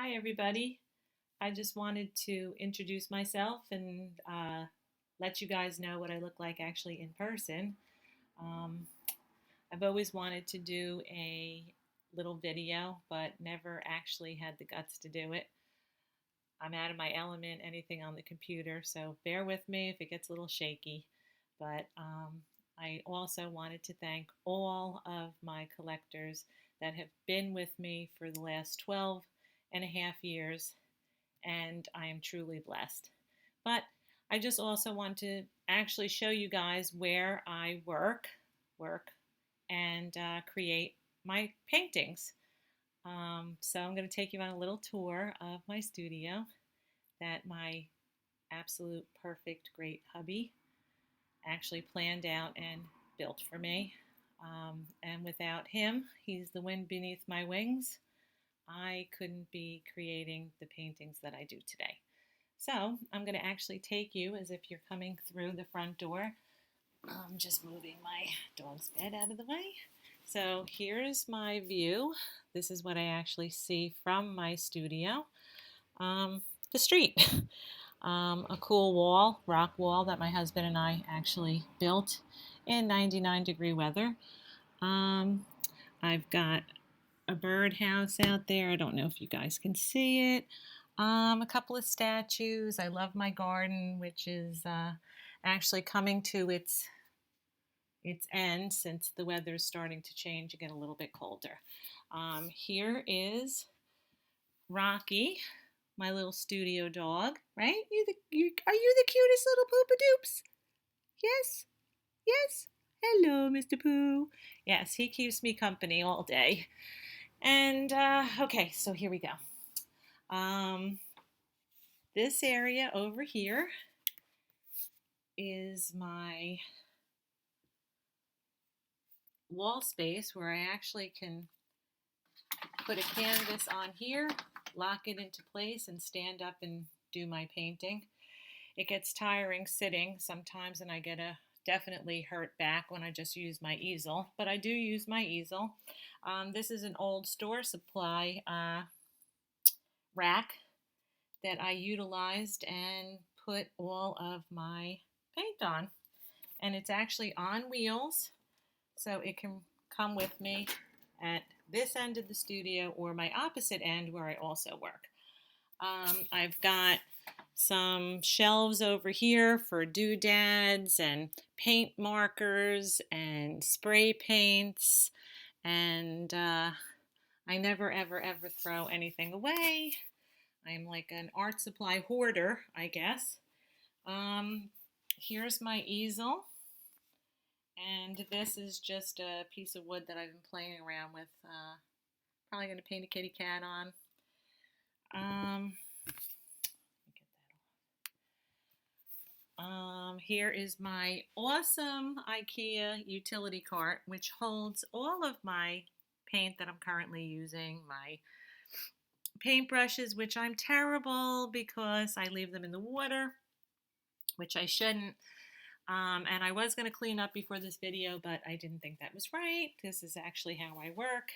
Hi, everybody. I just wanted to introduce myself and let you guys know what I look like actually in person. Um, I've always wanted to do a little video, but never actually had the guts to do it. I'm out of my element, anything on the computer, so bear with me if it gets a little shaky. But I also wanted to thank all of my collectors that have been with me for the last 12 and a half years, and I am truly blessed. But I just also want to actually show you guys where I work, and create my paintings. So I'm going to take you on a little tour of my studio that my absolute perfect great hubby actually planned out and built for me. And without him, he's the wind beneath my wings. I couldn't be creating the paintings that I do today. So I'm going to actually take you as if you're coming through the front door. I'm just moving my dog's bed out of the way. So here's my view. This is what I actually see from my studio. The street. A cool wall, rock wall that my husband and I actually built in 99-degree weather. I've got a birdhouse out there. I don't know if you guys can see it. A couple of statues. I love my garden, which is actually coming to its end since the weather is starting to change and get a little bit colder. Here is Rocky, my little studio dog. Right? Are you the cutest little poopa doops? Yes, yes. Hello, Mr. Pooh. Yes, he keeps me company all day. And okay, so here we go. This area over here is my wall space where I actually can put a canvas on here, lock it into place, and stand up and do my painting. It gets tiring sitting sometimes, and I get a definitely hurt back when I just use my easel, but I do use my easel. This is an old store supply rack that I utilized and put all of my paint on. And it's actually on wheels, so it can come with me at this end of the studio or my opposite end where I also work. I've got some shelves over here for doodads and paint markers and spray paints, and I never ever throw anything away. I'm like an art supply hoarder, I guess. Here's my easel, and this is just a piece of wood that I've been playing around with. Probably going to paint a kitty cat on. Here is my awesome IKEA utility cart, which holds all of my paint that I'm currently using, my paintbrushes, which I'm terrible because I leave them in the water, which I shouldn't. And I was going to clean up before this video, but I didn't think that was right. This is actually how I work.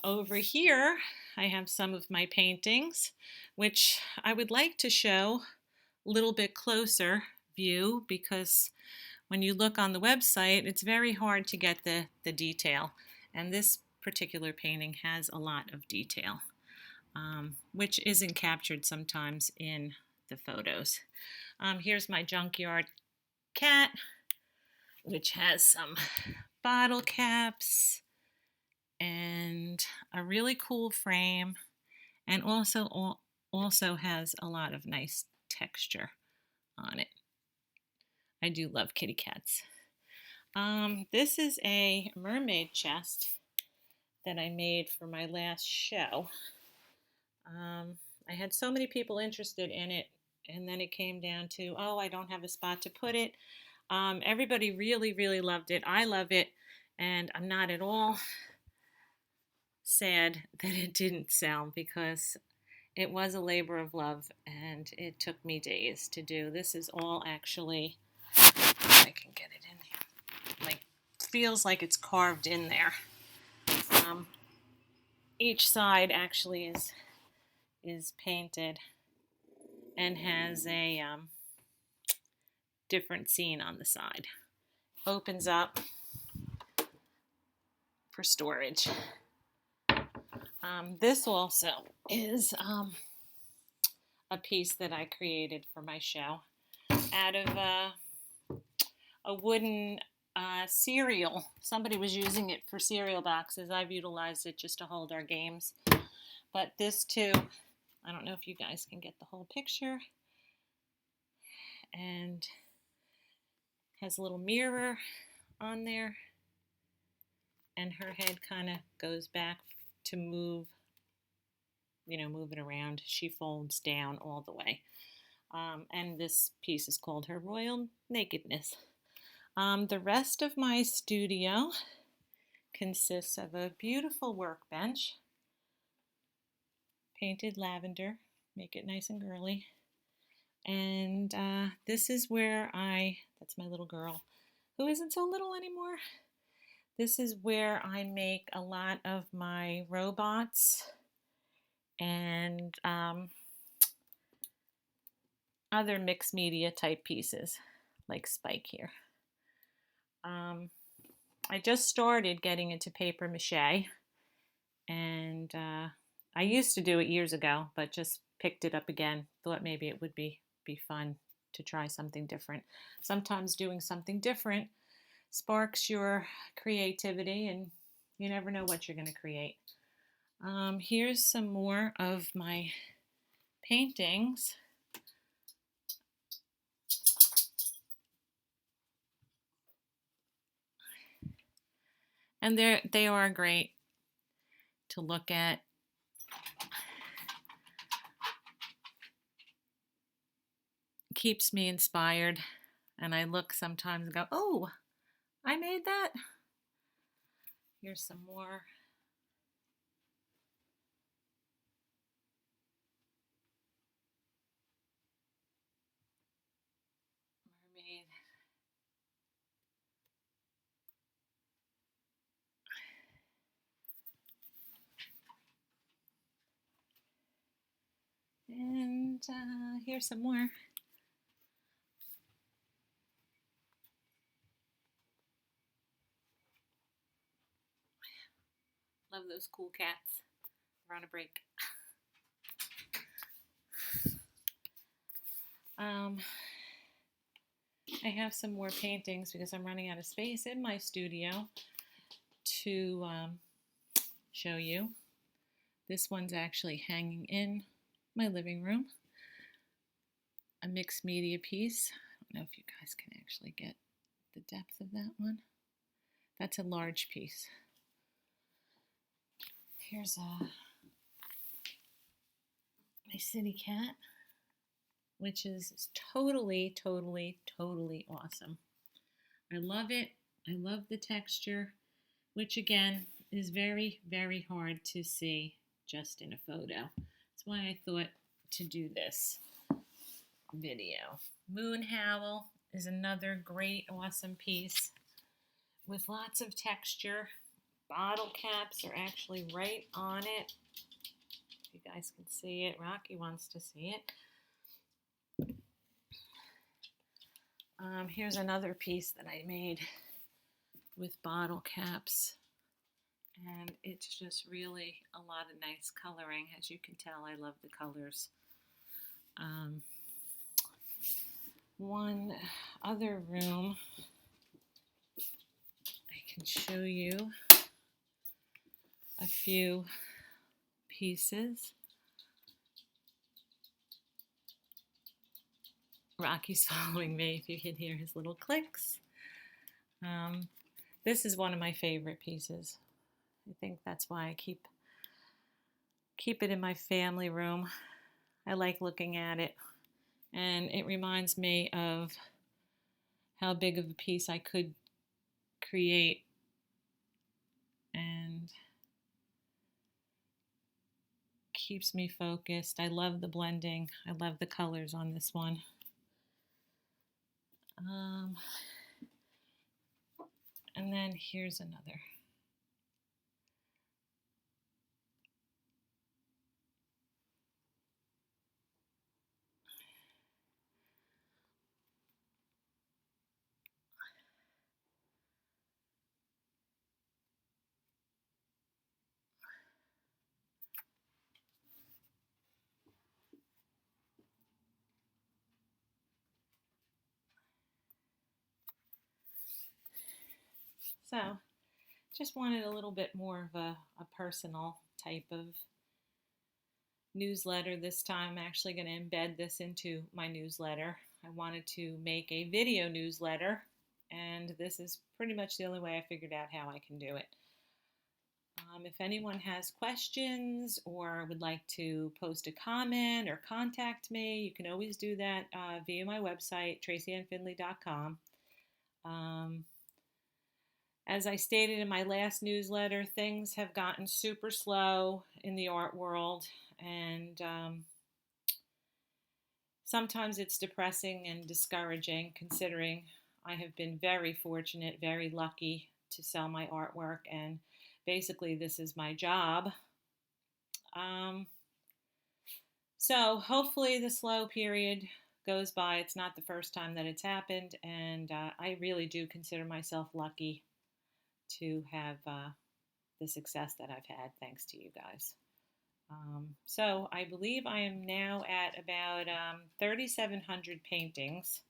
Over here, I have some of my paintings, which I would like to show a little bit closer view, because when you look on the website, it's very hard to get the detail. And this particular painting has a lot of detail, which isn't captured sometimes in the photos. Here's my junkyard cat, which has some bottle caps and a really cool frame, and also has a lot of nice texture on it. I do love kitty cats. This is a mermaid chest that I made for my last show. I had so many people interested in it, and then it came down to, oh, I don't have a spot to put it. Everybody really loved it. I love it, and I'm not at all sad that it didn't sell, because it was a labor of love and it took me days to do. This is all actually, if I can get it in here, like feels like it's carved in there. each side actually is painted and has a different scene on the side. Opens up for storage. This also is a piece that I created for my show out of a wooden cereal. Somebody was using it for cereal boxes. I've utilized it just to hold our games. But this too, I don't know if you guys can get the whole picture. And has a little mirror on there. And her head kind of goes back to move, move it around. She folds down all the way. And this piece is called Her Royal Nakedness. The rest of my studio consists of a beautiful workbench, painted lavender, make it nice and girly. And this is where that's my little girl, who isn't so little anymore. This is where I make a lot of my robots and other mixed media type pieces, like Spike here. I just started getting into paper mache, and I used to do it years ago, but just picked it up again. Thought maybe it would be fun to try something different. Sometimes doing something different sparks your creativity, and you never know what you're going to create. Here's some more of my paintings. And they are great to look at. Keeps me inspired, and I look sometimes and go, oh, I made that. Here's some more. Mermaid. And here's some more. Love those cool cats. They're on a break. I have some more paintings because I'm running out of space in my studio to show you. This one's actually hanging in my living room. A mixed media piece. I don't know if you guys can actually get the depth of that one. That's a large piece. Here's my city cat, which is totally, totally, totally awesome. I love it. I love the texture, which again is very, very hard to see just in a photo. That's why I thought to do this video. Moon Howl is another great, awesome piece with lots of texture. Bottle caps are actually right on it. If you guys can see it, Rocky wants to see it. Here's another piece that I made with bottle caps, and it's just really a lot of nice coloring. As you can tell, I love the colors. One other room I can show you a few pieces. Rocky's following me, if you can hear his little clicks. This is one of my favorite pieces. I think that's why I keep it in my family room. I like looking at it, and it reminds me of how big of a piece I could create, and keeps me focused. I love the blending. I love the colors on this one. And then here's another. So just wanted a little bit more of a personal type of newsletter this time. I'm actually going to embed this into my newsletter. I wanted to make a video newsletter, and this is pretty much the only way I figured out how I can do it. If anyone has questions or would like to post a comment or contact me, you can always do that via my website, traceyandfinley.com. As I stated in my last newsletter, things have gotten super slow in the art world, and sometimes it's depressing and discouraging, considering I have been very fortunate, very lucky to sell my artwork, and basically this is my job. So hopefully the slow period goes by. It's not the first time that it's happened, and I really do consider myself lucky to have the success that I've had thanks to you guys. So I believe I am now at about 3,700 paintings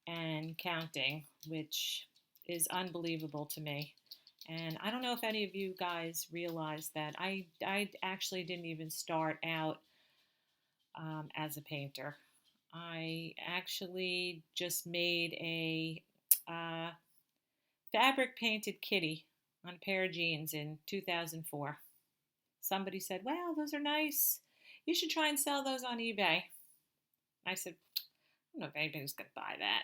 and counting, which is unbelievable to me. And I don't know if any of you guys realize that I actually didn't even start out as a painter. I actually just made a fabric painted kitty on a pair of jeans in 2004. Somebody said, "Well, those are nice. You should try and sell those on eBay." I said, "I don't know if anybody's going to buy that."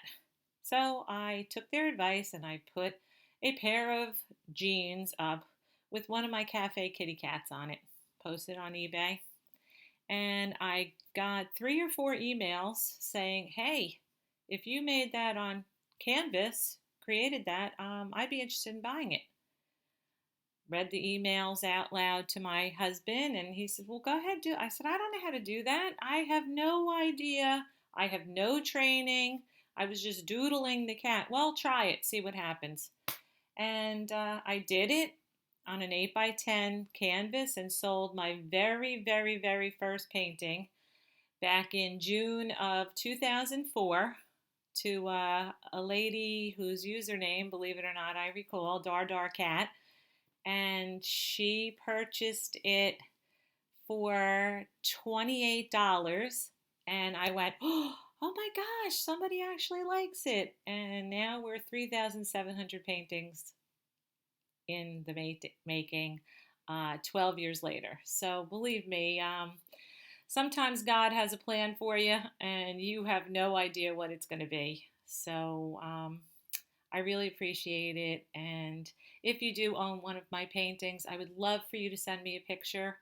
So I took their advice and I put a pair of jeans up with one of my cafe kitty cats on it, posted on eBay. And I got 3 or 4 emails saying, "Hey, if you made that on Canvas, created that, I'd be interested in buying it." Read the emails out loud to my husband, and he said, "Well, go ahead, do it." I said, "I don't know how to do that. I have no idea. I have no training. I was just doodling the cat." "Well, try it, see what happens." And I did it on an 8x10 canvas and sold my very, very, very first painting back in June of 2004 to a lady whose username, believe it or not, I recall, Dar Cat. And she purchased it for $28. And I went, "Oh my gosh, somebody actually likes it." And now we're 3,700 paintings in the making 12 years later. So believe me, sometimes God has a plan for you and you have no idea what it's going to be. So I really appreciate it. And if you do own one of my paintings, I would love for you to send me a picture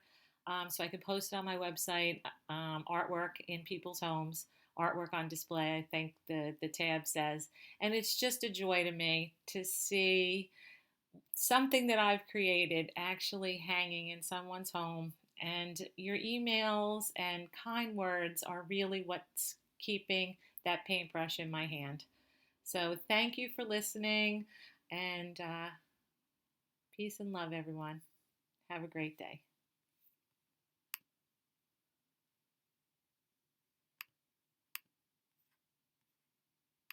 so I can post it on my website, artwork in people's homes, artwork on display, I think the tab says. And it's just a joy to me to see something that I've created actually hanging in someone's home. And your emails and kind words are really what's keeping that paintbrush in my hand. So thank you for listening, and peace and love, everyone. Have a great day.